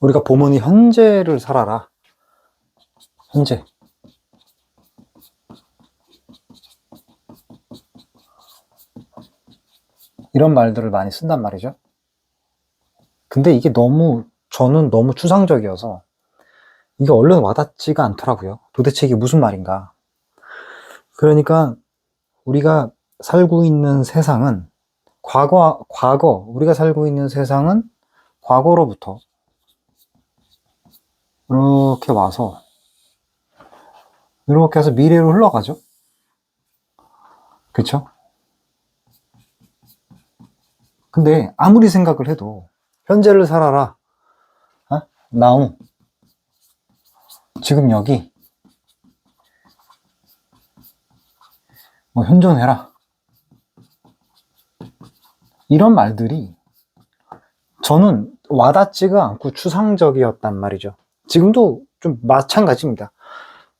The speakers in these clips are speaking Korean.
우리가 보면 현재를 살아라. 현재. 이런 말들을 많이 쓴단 말이죠. 근데 이게 저는 너무 추상적이어서 이게 얼른 와닿지가 않더라고요. 도대체 이게 무슨 말인가. 그러니까 우리가 살고 있는 세상은 우리가 살고 있는 세상은 과거로부터 이렇게 와서 이렇게 해서 미래로 흘러가죠. 그쵸? 근데 아무리 생각을 해도 현재를 살아라. now. 지금 여기. 현존해라. 이런 말들이 저는 와닿지가 않고 추상적이었단 말이죠. 지금도 좀 마찬가지입니다.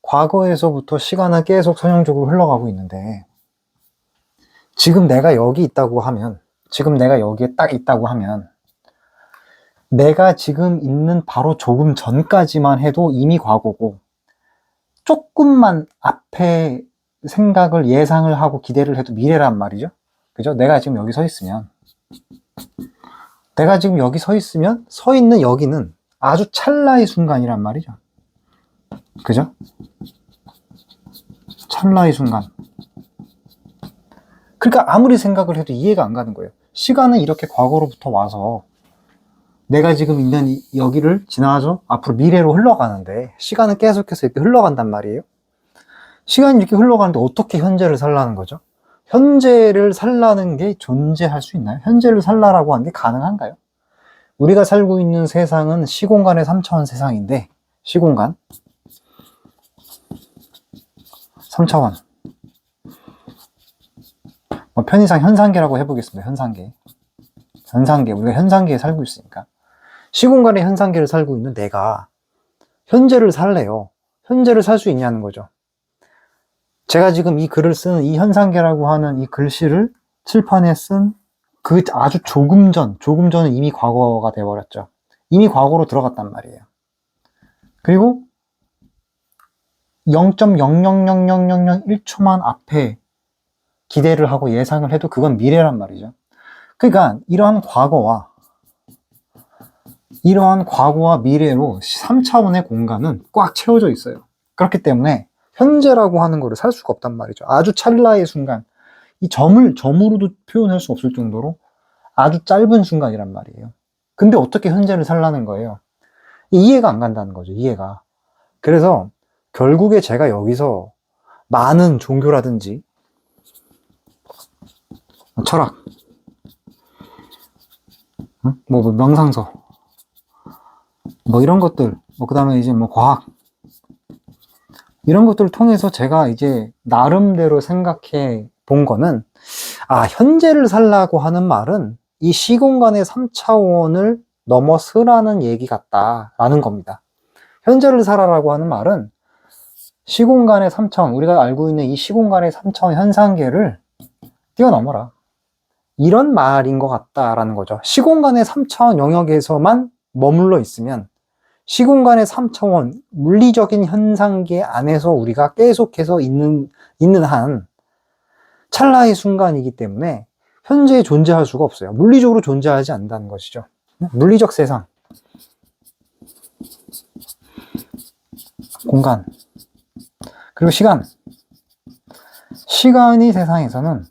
과거에서부터 시간은 계속 선형적으로 흘러가고 있는데 지금 내가 여기 있다고 하면, 지금 내가 여기에 딱 있다고 하면 내가 지금 있는 바로 조금 전까지만 해도 이미 과거고, 조금만 앞에 생각을 예상을 하고 기대를 해도 미래란 말이죠. 그죠? 내가 지금 여기 서 있으면 서 있는 여기는 아주 찰나의 순간이란 말이죠. 그죠? 찰나의 순간. 그러니까 아무리 생각을 해도 이해가 안 가는 거예요. 시간은 이렇게 과거로부터 와서 내가 지금 있는 여기를 지나서 앞으로 미래로 흘러가는데 시간은 계속해서 이렇게 흘러간단 말이에요. 시간이 이렇게 흘러가는데 어떻게 현재를 살라는 거죠? 현재를 살라는 게 존재할 수 있나요? 현재를 살라라고 하는 게 가능한가요? 우리가 살고 있는 세상은 시공간의 3차원 세상인데, 시공간 3차원, 편의상 현상계라고 해보겠습니다. 현상계, 우리가 현상계에 살고 있으니까 시공간의 현상계를 살고 있는 내가 현재를 살래요. 현재를 살 수 있냐는 거죠. 제가 지금 이 글을 쓰는 이 현상계라고 하는 이 글씨를 칠판에 쓴 그 아주 조금 전은 이미 과거가 되어버렸죠. 이미 과거로 들어갔단 말이에요. 그리고 0.0000001초만 앞에 기대를 하고 예상을 해도 그건 미래란 말이죠. 그러니까 이러한 과거와 미래로 3차원의 공간은 꽉 채워져 있어요. 그렇기 때문에 현재라고 하는 거를 살 수가 없단 말이죠. 아주 찰나의 순간, 이 점으로도 표현할 수 없을 정도로 아주 짧은 순간이란 말이에요. 근데 어떻게 현재를 살라는 거예요? 이해가 안 간다는 거죠, 이해가. 그래서 결국에 제가 여기서 많은 종교라든지 철학, 명상서, 이런 것들, 그 다음에 이제 과학, 이런 것들을 통해서 제가 이제 나름대로 생각해 본 거는, 현재를 살라고 하는 말은 이 시공간의 3차원을 넘어서라는 얘기 같다라는 겁니다. 현재를 살아라고 하는 말은 시공간의 3차원, 우리가 알고 있는 이 시공간의 3차원 현상계를 뛰어넘어라. 이런 말인 것 같다라는 거죠. 시공간의 3차원 영역에서만 머물러 있으면 시공간의 3차원 물리적인 현상계 안에서 우리가 계속해서 있는 한 찰나의 순간이기 때문에 현재에 존재할 수가 없어요. 물리적으로 존재하지 않는다는 것이죠. 물리적 세상, 공간, 그리고 시간이 세상에서는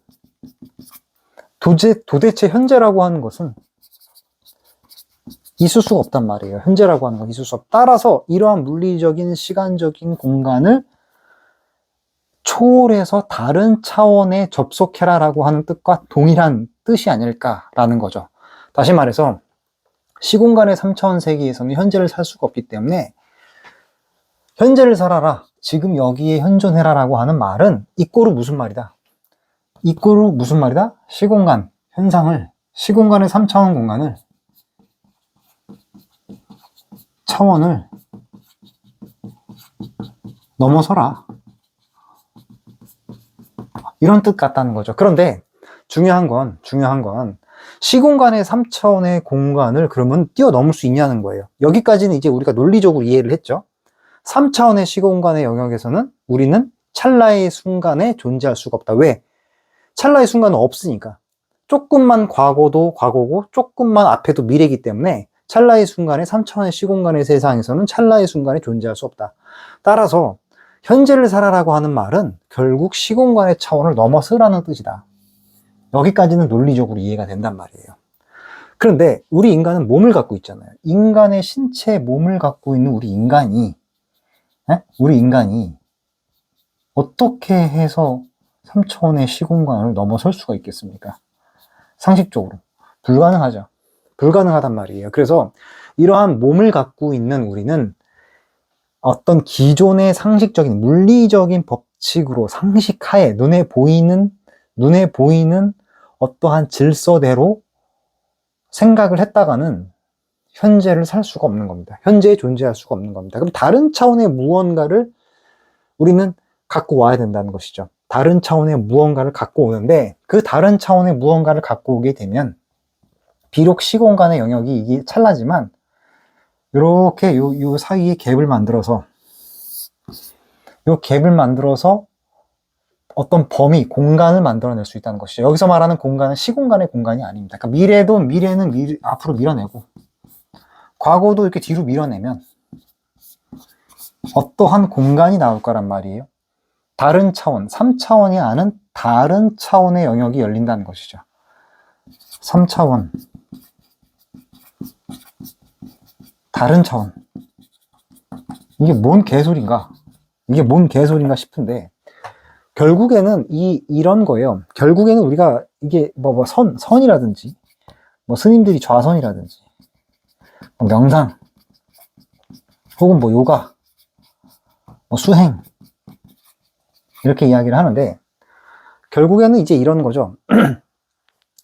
도대체 현재라고 하는 것은 있을 수가 없단 말이에요. 현재라고 하는 건 있을 수 없다. 따라서 이러한 물리적인 시간적인 공간을 초월해서 다른 차원에 접속해라 라고 하는 뜻과 동일한 뜻이 아닐까라는 거죠. 다시 말해서 시공간의 3차원 세계에서는 현재를 살 수가 없기 때문에 현재를 살아라, 지금 여기에 현존해라 라고 하는 말은 이꼬르 무슨 말이다? 시공간의 3차원 공간을 차원을 넘어서라, 이런 뜻 같다는 거죠. 그런데 중요한 건 시공간의 3차원의 공간을 그러면 뛰어넘을 수 있냐는 거예요. 여기까지는 이제 우리가 논리적으로 이해를 했죠. 3차원의 시공간의 영역에서는 우리는 찰나의 순간에 존재할 수가 없다. 왜? 찰나의 순간은 없으니까. 조금만 과거도 과거고 조금만 앞에도 미래이기 때문에 찰나의 순간에 3차원의 시공간의 세상에서는 찰나의 순간에 존재할 수 없다. 따라서 현재를 살아라고 하는 말은 결국 시공간의 차원을 넘어서라는 뜻이다. 여기까지는 논리적으로 이해가 된단 말이에요. 그런데 우리 인간은 몸을 갖고 있잖아요. 인간의 신체에 몸을 갖고 있는 우리 인간이 어떻게 해서 3차원의 시공간을 넘어설 수가 있겠습니까? 상식적으로 불가능하죠. 불가능하단 말이에요. 그래서 이러한 몸을 갖고 있는 우리는 어떤 기존의 상식적인 물리적인 법칙으로 상식하에 눈에 보이는 어떠한 질서대로 생각을 했다가는 현재를 살 수가 없는 겁니다. 현재에 존재할 수가 없는 겁니다. 그럼 다른 차원의 무언가를 우리는 갖고 와야 된다는 것이죠. 다른 차원의 무언가를 갖고 오는데 그 다른 차원의 무언가를 갖고 오게 되면 비록 시공간의 영역이 이게 찰나지만 이렇게 요 사이에 갭을 만들어서 어떤 범위, 공간을 만들어낼 수 있다는 것이죠. 여기서 말하는 공간은 시공간의 공간이 아닙니다. 그러니까 미래는 앞으로 밀어내고 과거도 이렇게 뒤로 밀어내면 어떠한 공간이 나올 거란 말이에요. 다른 차원, 3차원이 아는 다른 차원의 영역이 열린다는 것이죠. 3차원, 다른 차원. 이게 뭔 개소린가 싶은데 결국에는 이런 거예요. 결국에는 우리가 이게 선이라든지 스님들이 좌선이라든지 명상 혹은 요가 수행 이렇게 이야기를 하는데 결국에는 이제 이런 거죠.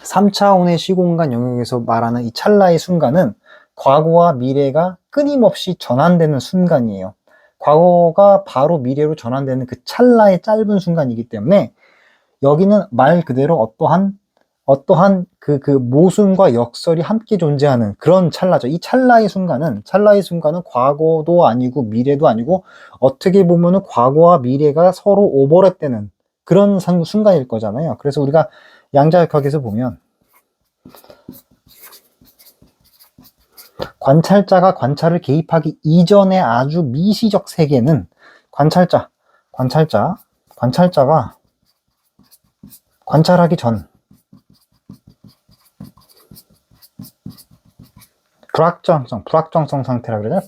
3차원의 시공간 영역에서 말하는 이 찰나의 순간은 과거와 미래가 끊임없이 전환되는 순간이에요. 과거가 바로 미래로 전환되는 그 찰나의 짧은 순간이기 때문에 여기는 말 그대로 어떠한 그 모순과 역설이 함께 존재하는 그런 찰나죠. 이 찰나의 순간은 과거도 아니고 미래도 아니고 어떻게 보면은 과거와 미래가 서로 오버랩되는 그런 순간일 거잖아요. 그래서 우리가 양자역학에서 보면 관찰자가 관찰을 개입하기 이전의 아주 미시적 세계는 관찰자가 관찰하기 전 불확정성 상태라고 그러잖아요.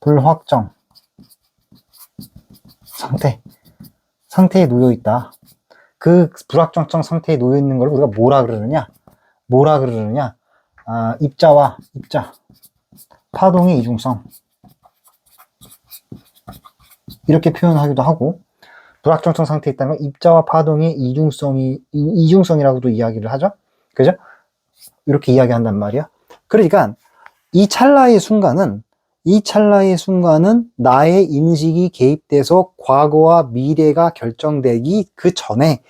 불확정 상태에 놓여 있다. 그 불확정성 상태에 놓여 있는 걸 우리가 뭐라 그러느냐? 입자, 파동의 이중성 이렇게 표현하기도 하고 불확정성 상태에 있다는 건 입자와 파동의 이중성이라고도 이야기를 하죠. 그죠? 이렇게 이야기한단 말이야. 그러니까 이 찰나의 순간은 나의 인식이 개입돼서 과거와 미래가 결정되기 그 전에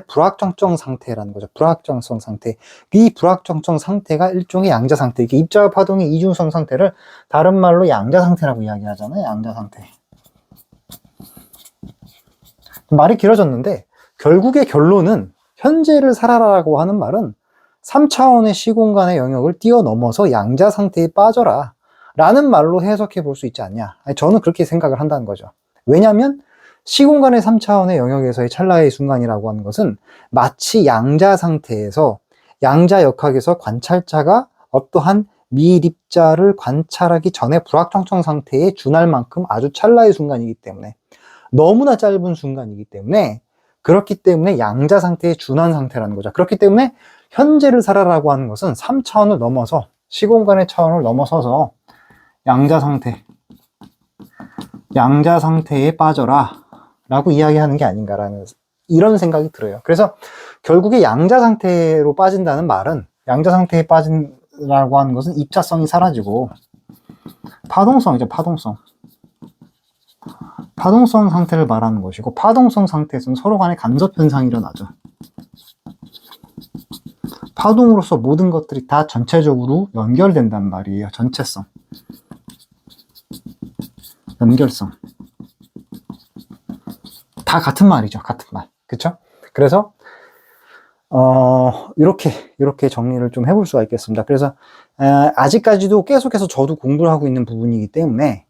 불확정성 상태라는 거죠. 불확정성 상태. 이 불확정성 상태가 일종의 양자 상태. 이게 입자와 파동의 이중성 상태를 다른 말로 양자 상태라고 이야기하잖아요. 양자 상태. 말이 길어졌는데 결국의 결론은 현재를 살아라라고 하는 말은 3차원의 시공간의 영역을 뛰어넘어서 양자 상태에 빠져라 라는 말로 해석해 볼 수 있지 않냐. 저는 그렇게 생각을 한다는 거죠. 왜냐하면 시공간의 3차원의 영역에서의 찰나의 순간이라고 하는 것은 마치 양자 상태에서 양자역학에서 관찰자가 어떠한 미립자를 관찰하기 전에 불확정성 상태에 준할 만큼 아주 찰나의 순간이기 때문에 너무나 짧은 순간이기 때문에 그렇기 때문에 양자 상태에 준한 상태라는 거죠. 그렇기 때문에 현재를 살아라고 하는 것은 3차원을 넘어서 시공간의 차원을 넘어서서 양자 상태에 빠져라 라고 이야기하는 게 아닌가라는 이런 생각이 들어요. 그래서 결국에 양자 상태로 빠진다는 말은 양자 상태에 빠진다고 하는 것은 입자성이 사라지고 파동성이죠. 파동성 상태를 말하는 것이고 파동성 상태에서는 서로 간에 간섭 현상이 일어나죠. 파동으로서 모든 것들이 다 전체적으로 연결된단 말이에요. 전체성. 연결성. 다 같은 말이죠. 같은 말. 그쵸? 그래서, 이렇게 정리를 좀 해볼 수가 있겠습니다. 그래서, 아직까지도 계속해서 저도 공부를 하고 있는 부분이기 때문에,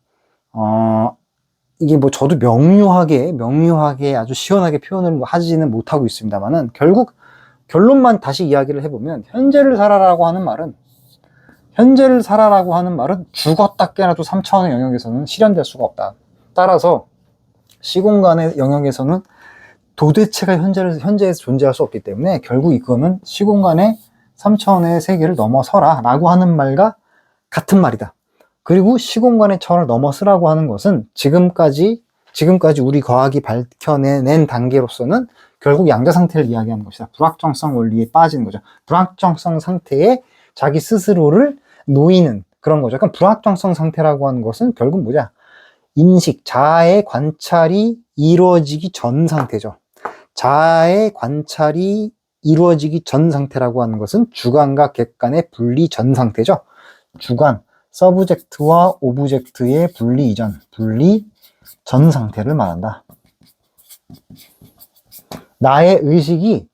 이게 뭐 저도 명료하게 아주 시원하게 표현을 하지는 못하고 있습니다만은, 결국 결론만 다시 이야기를 해보면, 현재를 살아라고 하는 말은 죽었다 깨어나도 3차원의 영역에서는 실현될 수가 없다. 따라서 시공간의 영역에서는 도대체가 현재에서 존재할 수 없기 때문에 결국 이거는 시공간의 3차원의 세계를 넘어서라 라고 하는 말과 같은 말이다. 그리고 시공간의 차원을 넘어서라고 하는 것은 지금까지 우리 과학이 밝혀낸 단계로서는 결국 양자 상태를 이야기하는 것이다. 불확정성 원리에 빠지는 거죠. 불확정성 상태에 자기 스스로를 놓이는 그런 거죠. 그러니까 불확정성 상태라고 하는 것은 결국 뭐냐? 인식, 자아의 관찰이 이루어지기 전 상태죠. 자아의 관찰이 이루어지기 전 상태라고 하는 것은 주관과 객관의 분리 전 상태죠. 주관, 서브젝트와 오브젝트의 분리 전 상태를 말한다. 나의 의식이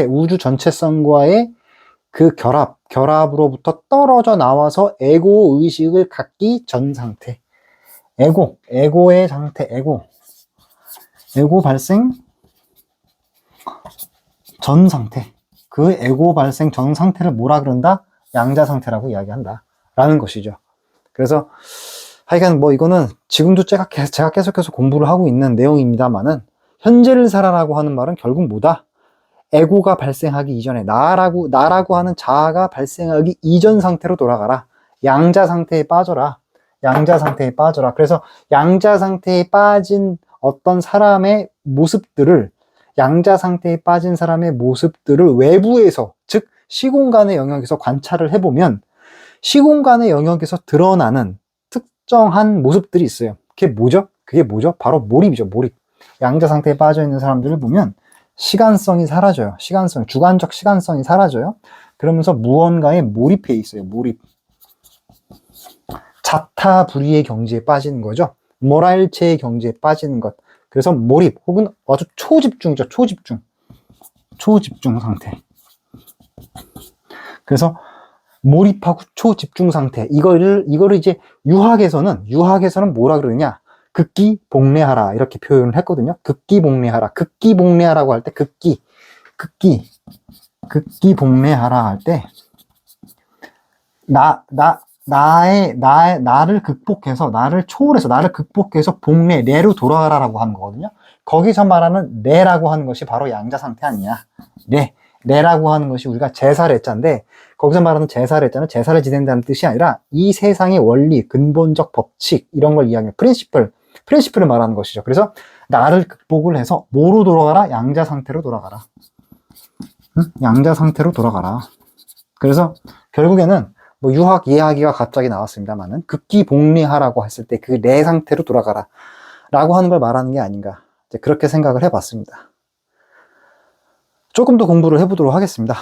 우주 전체성과의 그 결합으로부터 떨어져 나와서 에고 의식을 갖기 전 상태. 에고의 상태, 에고 발생 전 상태. 그 에고 발생 전 상태를 뭐라 그런다? 양자 상태라고 이야기한다. 라는 것이죠. 그래서, 하여간 뭐 이거는 지금도 제가 계속해서 공부를 하고 있는 내용입니다만은, 현재를 살아라고 하는 말은 결국 뭐다? 에고가 발생하기 이전에, 나라고 하는 자아가 발생하기 이전 상태로 돌아가라. 양자 상태에 빠져라. 그래서 양자 상태에 빠진 어떤 사람의 모습들을 외부에서, 즉 시공간의 영역에서 관찰을 해보면 시공간의 영역에서 드러나는 특정한 모습들이 있어요. 그게 뭐죠? 바로 몰입이죠. 몰입. 양자 상태에 빠져 있는 사람들을 보면 시간성이 사라져요. 주관적 시간성이 사라져요. 그러면서 무언가에 몰입해 있어요. 몰입. 자타불이의 경지에 빠지는 거죠. 모랄체의 경지에 빠지는 것. 그래서 몰입 혹은 아주 초집중이죠. 초집중 상태. 그래서 몰입하고 초집중 상태. 이거를 이제 유학에서는 뭐라 그러느냐? 극기복례하라 이렇게 표현을 했거든요. 극기복례하라고 할 때 극기복례하라 할 때 나를 초월해서 나를 극복해서 내로 돌아가라라고 하는 거거든요. 거기서 말하는 내라고 하는 것이 바로 양자 상태 아니냐. 내라고 하는 것이 우리가 제사례자인데, 거기서 말하는 제사례자는 제사를 지낸다는 뜻이 아니라 이 세상의 원리, 근본적 법칙 이런 걸 이야기하는 프린시플을 말하는 것이죠. 그래서 나를 극복을 해서 뭐로 돌아가라? 양자 상태로 돌아가라. 양자 상태로 돌아가라. 그래서 결국에는 뭐 유학 이야기가 갑자기 나왔습니다만은 극기복례하라고 했을 때 그 내 상태로 돌아가라 라고 하는 걸 말하는 게 아닌가, 이제 그렇게 생각을 해봤습니다. 조금 더 공부를 해보도록 하겠습니다.